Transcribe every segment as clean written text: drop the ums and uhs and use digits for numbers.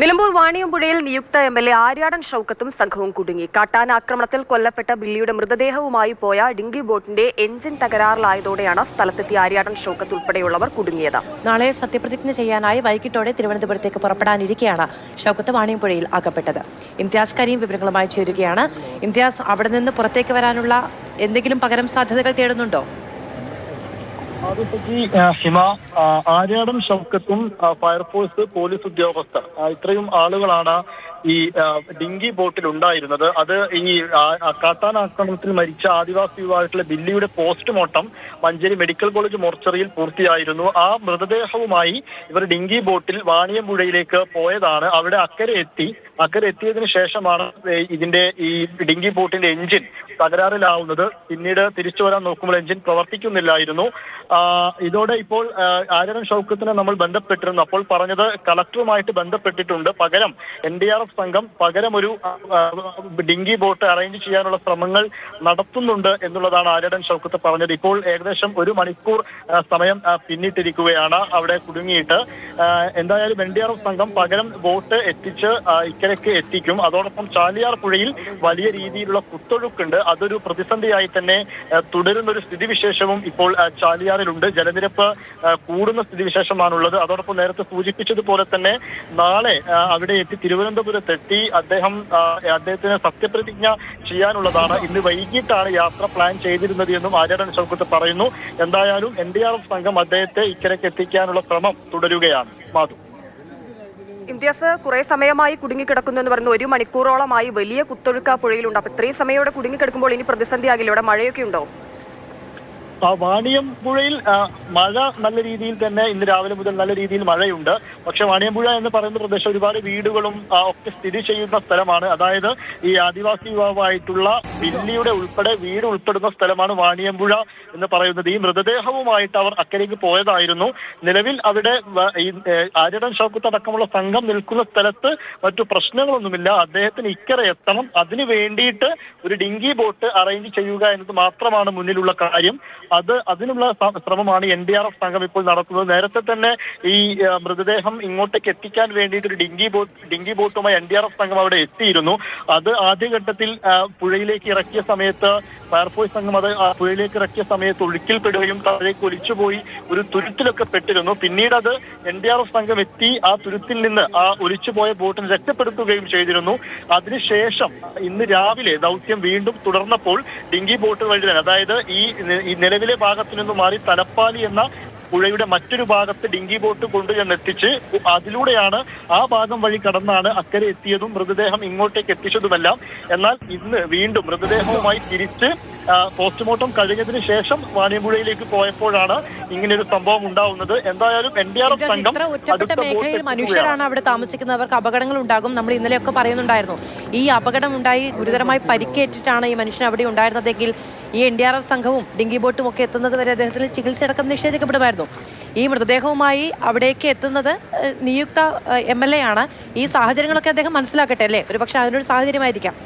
നിലമ്പൂർ വാണിയമ്പുഴയിൽ നിയുക്ത എംഎൽഎ ആര്യാടൻ ഷൗക്കത്തും സംഘവും കുടുങ്ങി. കാട്ടാന ആക്രമണത്തിൽ കൊല്ലപ്പെട്ട ബില്ലിയുടെ മൃതദേഹവുമായി പോയ ഡിങ്കി ബോട്ടിന്റെ എഞ്ചിൻ തകരാറിലായതോടെയാണ് സ്ഥലത്തെത്തിയ ആര്യാടൻ ഷൗക്കത്ത് ഉൾപ്പെടെയുള്ളവർ കുടുങ്ങിയത്. നാളെ സത്യപ്രതിജ്ഞ ചെയ്യാനായി വൈകിട്ടോടെ തിരുവനന്തപുരത്തേക്ക് പുറപ്പെടാനിരിക്കെയാണ് ഷൗക്കത്ത് വാണിയമ്പുഴയിൽ അകപ്പെട്ടത്. ഇംതിയാസ് കരീം വിവരങ്ങളുമായി ചേരുകയാണ്. ഇംതിയാസ്, അവിടെ നിന്ന് പുറത്തേക്ക് വരാനുള്ള എന്തെങ്കിലും പകരം സാധ്യതകൾ തേടുന്നുണ്ടോ? ഹിമ, ആര്യാടൻ ഷൗക്കത്തും ഫയർഫോഴ്സ് പോലീസ് ഉദ്യോഗസ്ഥർ ഇത്രയും ആളുകളാണ് ഈ ഡിങ്കി ബോട്ടിൽ ഉണ്ടായിരുന്നത്. അത് ഈ കാട്ടാന ആക്രമണത്തിൽ മരിച്ച ആദിവാസി യുവാക്കളുടെ ബില്ലിയുടെ പോസ്റ്റ്മോർട്ടം മഞ്ചേരി മെഡിക്കൽ കോളേജ് മോർച്ചറിയിൽ പൂർത്തിയായിരുന്നു. ആ മൃതദേഹവുമായി ഇവർ ഡിങ്കി ബോട്ടിൽ വാണിയമ്പുഴയിലേക്ക് പോയതാണ്. അവിടെ അക്കരെ എത്തിയതിനു ശേഷമാണ് ഇതിന്റെ ഈ ഡിങ്കി ബോട്ടിന്റെ എഞ്ചിൻ തകരാറിലാവുന്നത്. പിന്നീട് തിരിച്ചു വരാൻ നോക്കുമ്പോൾ എഞ്ചിൻ പ്രവർത്തിക്കുന്നില്ലായിരുന്നു. ഇതോടെ ഇപ്പോൾ ആര്യാടൻ ഷൗക്കത്തിനെ നമ്മൾ ബന്ധപ്പെട്ടിരുന്നു. അപ്പോൾ പറഞ്ഞത് കളക്ടറുമായിട്ട് ബന്ധപ്പെട്ടിട്ടുണ്ട്, പകരം NDRF സംഘം പകരം ഒരു ഡിങ്കി ബോട്ട് അറേഞ്ച് ചെയ്യാനുള്ള ശ്രമങ്ങൾ നടത്തുന്നുണ്ട് എന്നുള്ളതാണ് ആര്യാടൻ ഷൗക്കത്ത് പറഞ്ഞത്. ഇപ്പോൾ ഏകദേശം 1 മണിക്കൂർ സമയം പിന്നിട്ടിരിക്കുകയാണ് അവിടെ കുടുങ്ങിയിട്ട്. എന്തായാലും NDRF സംഘം പകരം ബോട്ട് എത്തിച്ച് ഇക്കരയ്ക്ക് എത്തിക്കും. അതോടൊപ്പം ചാലിയാർ പുഴയിൽ വലിയ രീതിയിലുള്ള കുത്തൊഴുക്കുണ്ട്. അതൊരു പ്രതിസന്ധിയായി തന്നെ തുടരുന്നൊരു സ്ഥിതിവിശേഷവും ഇപ്പോൾ ചാലിയാറിലുണ്ട്. ജലനിരപ്പ് കൂടുന്ന സ്ഥിതിവിശേഷമാണുള്ളത്. അതോടൊപ്പം നേരത്തെ സൂചിപ്പിച്ചതുപോലെ തന്നെ നാളെ അവിടെ എത്തി തിരുവനന്തപുരത്തെത്തി അദ്ദേഹത്തിന് സത്യപ്രതിജ്ഞ ചെയ്യാനുള്ളതാണ്. ഇന്ന് വൈകിട്ടാണ് യാത്ര പ്ലാൻ ചെയ്തിരുന്നത് എന്നും ആര്യാടൻ ഷൗക്കത്ത് പറയുന്നു. എന്തായാലും NDRF സംഘം അദ്ദേഹത്തെ ഇക്കരയ്ക്ക് എത്തിക്കാനുള്ള ശ്രമം തുടരുകയാണ്. മാധു, ഇംതിയാസ്, കുറെ സമയമായി കുടുങ്ങിക്കിടക്കുന്നു എന്ന് പറയുന്നു. 1 മണിക്കൂറോളമായി വലിയ കുത്തൊഴുക്ക പുഴയിലുണ്ട്. അപ്പൊ ഇത്രയും സമയോടെ കുടുങ്ങിക്കിടക്കുമ്പോൾ ഇനി പ്രതിസന്ധിയാകില്ല? ഇവിടെ മഴയൊക്കെ ഉണ്ടോ? വാണിയമ്പുഴയിൽ മഴ നല്ല രീതിയിൽ തന്നെ ഇന്ന് രാവിലെ മുതൽ നല്ല രീതിയിൽ മഴയുണ്ട്. പക്ഷെ വാണിയമ്പുഴ എന്ന് പറയുന്ന പ്രദേശം ഒരുപാട് വീടുകളും ഒക്കെ സ്ഥിതി ചെയ്യുന്ന സ്ഥലമാണ്. അതായത് ഈ ആദിവാസി യുവാവായിട്ടുള്ള ബില്ലിയുടെ വീട് ഉൾപ്പെടുന്ന സ്ഥലമാണ് വാണിയമ്പുഴ എന്ന് പറയുന്നത്. ഈ മൃതദേഹവുമായിട്ട് അവർ അക്കരയ്ക്ക് പോയതായിരുന്നു. നിലവിൽ അവിടെ ആര്യാടൻ ഷൗക്കത്ത് അടക്കമുള്ള സംഘം നിൽക്കുന്ന സ്ഥലത്ത് മറ്റു പ്രശ്നങ്ങളൊന്നുമില്ല. അദ്ദേഹത്തിന് ഇക്കരെ എത്തണം. അതിനു വേണ്ടിയിട്ട് ഒരു ഡിങ്കി ബോട്ട് അറേഞ്ച് ചെയ്യുക എന്നത് മാത്രമാണ് മുന്നിലുള്ള കാര്യം. അതിനുള്ള ശ്രമമാണ് NDRF സംഘം ഇപ്പോൾ നടത്തുന്നത്. നേരത്തെ തന്നെ ഈ മൃതദേഹം ഇങ്ങോട്ടേക്ക് എത്തിക്കാൻ വേണ്ടിയിട്ട് ഒരു ഡിങ്കി ബോട്ടുമായി NDRF സംഘം അവിടെ എത്തിയിരുന്നു. അത് ആദ്യഘട്ടത്തിൽ പുഴയിലേക്ക് ഇറക്കിയ സമയത്ത് ഫയർഫോഴ്സ് സംഘം പുഴയിലേക്ക് ഇറക്കിയ സമയത്ത് ഒഴുക്കിൽപ്പെടുകയും താഴേക്ക് ഒലിച്ചുപോയി ഒരു തുരുത്തിലൊക്കെ പെട്ടിരുന്നു. പിന്നീട് അത് NDRF സംഘം എത്തി ആ തുരുത്തിൽ നിന്ന് ആ ഒലിച്ചുപോയ ബോട്ടിനെ രക്ഷപ്പെടുത്തുകയും ചെയ്തിരുന്നു. അതിനുശേഷം ഇന്ന് രാവിലെ ദൗത്യം വീണ്ടും തുടർന്നപ്പോൾ ഡിങ്കി ബോട്ട് വഴി തന്നെ, അതായത് ഈ നിലവിലെ ഭാഗത്തു നിന്ന് മാറി തലപ്പാലി എന്ന പുഴയുടെ മറ്റൊരു ഭാഗത്ത് ഡിങ്കി ബോട്ട് കൊണ്ടുചെന്നെത്തിച്ച് അതിലൂടെയാണ് ആ ഭാഗം വഴി കടന്നാണ് അക്കരെ എത്തിയതും മൃതദേഹം ഇങ്ങോട്ടേക്ക് എത്തിച്ചതുമെല്ലാം. എന്നാൽ ഇന്ന് വീണ്ടും മൃതദേഹവുമായി തിരിച്ച് പോസ്റ്റ്മോർട്ടം കഴിഞ്ഞതിന് ശേഷം വാണിയമ്പുഴയിലേക്ക് പോയപ്പോഴാണ് ഇങ്ങനെയൊരു സംഭവം ഉണ്ടാവുന്നത്. എന്തായാലും NDRF സംഘം ഒറ്റപ്പെട്ട മേഖലയിൽ മനുഷ്യരാണ് അവിടെ താമസിക്കുന്നവർക്ക് അപകടങ്ങൾ ഉണ്ടാകും. നമ്മൾ ഇന്നലെയൊക്കെ പറയുന്നുണ്ടായിരുന്നു, ഈ അപകടം ഉണ്ടായി ഗുരുതരമായി പരിക്കേറ്റിട്ടാണ് ഈ മനുഷ്യൻ അവിടെ ഉണ്ടായിരുന്നതെങ്കിൽ ഈ NDRF സംഘവും ഡിങ്കി ബോട്ടും ഒക്കെ എത്തുന്നത് വരെ അദ്ദേഹത്തിന് ചികിത്സയടക്കം നിഷേധിക്കപ്പെടുമായിരുന്നു. ഈ മൃതദേഹവുമായി അവിടേക്ക് എത്തുന്നത് നിയുക്ത MLA ആണ്. ഈ സാഹചര്യങ്ങളൊക്കെ അദ്ദേഹം മനസ്സിലാക്കട്ടെ അല്ലേ? ഒരുപക്ഷെ അതിനൊരു സാഹചര്യമായിരിക്കാം.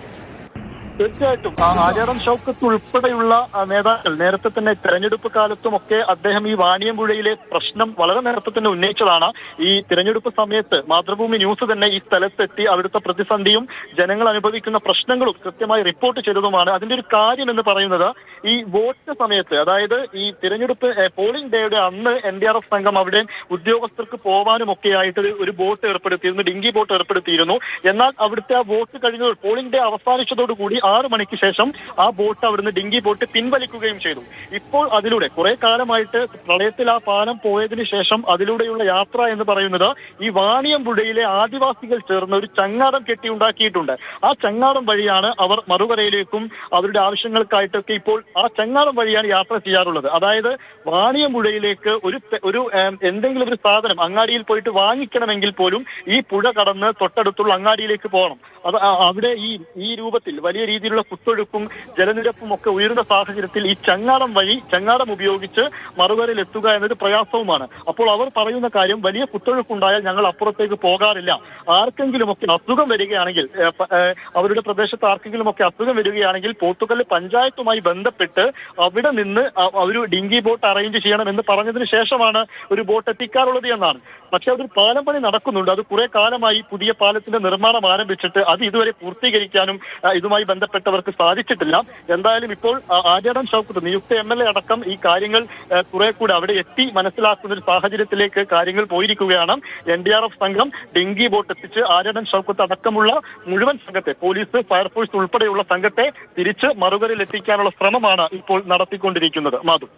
തീർച്ചയായിട്ടും ആര്യാടൻ ഷൗക്കത്ത് ഉൾപ്പെടെയുള്ള നേതാക്കൾ നേരത്തെ തന്നെ തെരഞ്ഞെടുപ്പ് കാലത്തും ഒക്കെ അദ്ദേഹം ഈ വാണിയമ്പുഴയിലെ പ്രശ്നം വളരെ നേരത്തെ തന്നെ ഉന്നയിച്ചതാണ്. ഈ തിരഞ്ഞെടുപ്പ് സമയത്ത് മാതൃഭൂമി ന്യൂസ് തന്നെ ഈ സ്ഥലത്തെത്തി അവിടുത്തെ പ്രതിസന്ധിയും ജനങ്ങൾ അനുഭവിക്കുന്ന പ്രശ്നങ്ങളും കൃത്യമായി റിപ്പോർട്ട് ചെയ്തതുമാണ്. അതിന്റെ ഒരു കാര്യം എന്ന് പറയുന്നത്, ഈ വോട്ട് സമയത്ത്, അതായത് ഈ തിരഞ്ഞെടുപ്പ് പോളിംഗ് ഡേയുടെ അന്ന് NDRF സംഘം അവിടെ ഉദ്യോഗസ്ഥർക്ക് പോവാനും ഒക്കെ ആയിട്ട് ഒരു ബോട്ട് ഏർപ്പെടുത്തിയിരുന്നു, ഡിങ്കി ബോട്ട് ഏർപ്പെടുത്തിയിരുന്നു. എന്നാൽ അവിടുത്തെ ആ വോട്ട് കഴിഞ്ഞ പോളിംഗ് ഡേ അവസാനിച്ചതോടുകൂടി 6 മണിക്ക് ശേഷം ആ ബോട്ട് അവിടുന്ന് ഡിങ്കി ബോട്ട് പിൻവലിക്കുകയും ചെയ്തു. ഇപ്പോൾ അതിലൂടെ കുറെ കാലമായിട്ട് പ്രളയത്തിൽ ആ പാലം പോയതിനു ശേഷം അതിലൂടെയുള്ള യാത്ര എന്ന് പറയുന്നത് ഈ വാണിയമ്പുഴയിലെ ആദിവാസികൾ ചേർന്ന് ഒരു ചങ്ങാടം കെട്ടിയുണ്ടാക്കിയിട്ടുണ്ട്. ആ ചങ്ങാടം വഴിയാണ് അവർ മറുകരയിലേക്കും അവരുടെ ആവശ്യങ്ങൾക്കായിട്ടൊക്കെ ഇപ്പോൾ ആ ചങ്ങാടം വഴിയാണ് യാത്ര ചെയ്യാറുള്ളത്. അതായത് വാണിയമ്പുഴയിലേക്ക് ഒരു എന്തെങ്കിലും ഒരു സാധനം അങ്ങാടിയിൽ പോയിട്ട് വാങ്ങിക്കണമെങ്കിൽ പോലും ഈ പുഴ കടന്ന് തൊട്ടടുത്തുള്ള അങ്ങാടിയിലേക്ക് പോകണം. അത് അവിടെ ഈ രൂപത്തിൽ വലിയ രീതിയിലുള്ള കുത്തൊഴുക്കും ജലനിരപ്പും ഒക്കെ ഉയരുന്ന സാഹചര്യത്തിൽ ഈ ചങ്ങാടം ഉപയോഗിച്ച് മറുകരയിൽ എത്തുക എന്നത് പ്രയാസവുമാണ്. അപ്പോൾ അവർ പറയുന്ന കാര്യം, വലിയ കുത്തൊഴുക്കുണ്ടായാൽ ഞങ്ങൾ അപ്പുറത്തേക്ക് പോകാറില്ല. ആർക്കെങ്കിലുമൊക്കെ അസുഖം വരികയാണെങ്കിൽ, അവരുടെ പ്രദേശത്ത് ആർക്കെങ്കിലുമൊക്കെ അസുഖം വരികയാണെങ്കിൽ പോത്തുകല്ല് പഞ്ചായത്തുമായി ബന്ധപ്പെട്ട് അവിടെ നിന്ന് ഒരു ഡിങ്കി ബോട്ട് അറേഞ്ച് ചെയ്യണം എന്ന് പറഞ്ഞതിന് ശേഷമാണ് ഒരു ബോട്ട് എത്തിക്കാറുള്ളത് എന്നാണ്. പക്ഷെ അവിടെ ഒരു പാലം പണി നടക്കുന്നുണ്ട്. അത് കുറെ കാലമായി പുതിയ പാലത്തിന്റെ നിർമ്മാണം ആരംഭിച്ചിട്ട് അത് ഇതുവരെ പൂർത്തീകരിക്കാനും ഇതുമായി ബന്ധപ്പെട്ടവർക്ക് സാധിച്ചിട്ടില്ല. എന്തായാലും ഇപ്പോൾ ആര്യാടൻ ഷൗക്കത്ത് നിയുക്ത MLA അടക്കം ഈ കാര്യങ്ങൾ കുറെ കൂടെ അവിടെ എത്തി മനസ്സിലാക്കുന്ന ഒരു സാഹചര്യത്തിലേക്ക് കാര്യങ്ങൾ പോയിരിക്കുകയാണ്. NDRF സംഘം ഡിങ്കി ബോട്ട് എത്തിച്ച് ആര്യാടൻ ഷൗക്കത്ത് അടക്കമുള്ള മുഴുവൻ സംഘത്തെ പോലീസ്, ഫയർഫോഴ്സ് ഉൾപ്പെടെയുള്ള സംഘത്തെ തിരിച്ച് മറുകരയിൽ എത്തിക്കാനുള്ള ശ്രമമാണ് ഇപ്പോൾ നടത്തിക്കൊണ്ടിരിക്കുന്നത്. മാധു.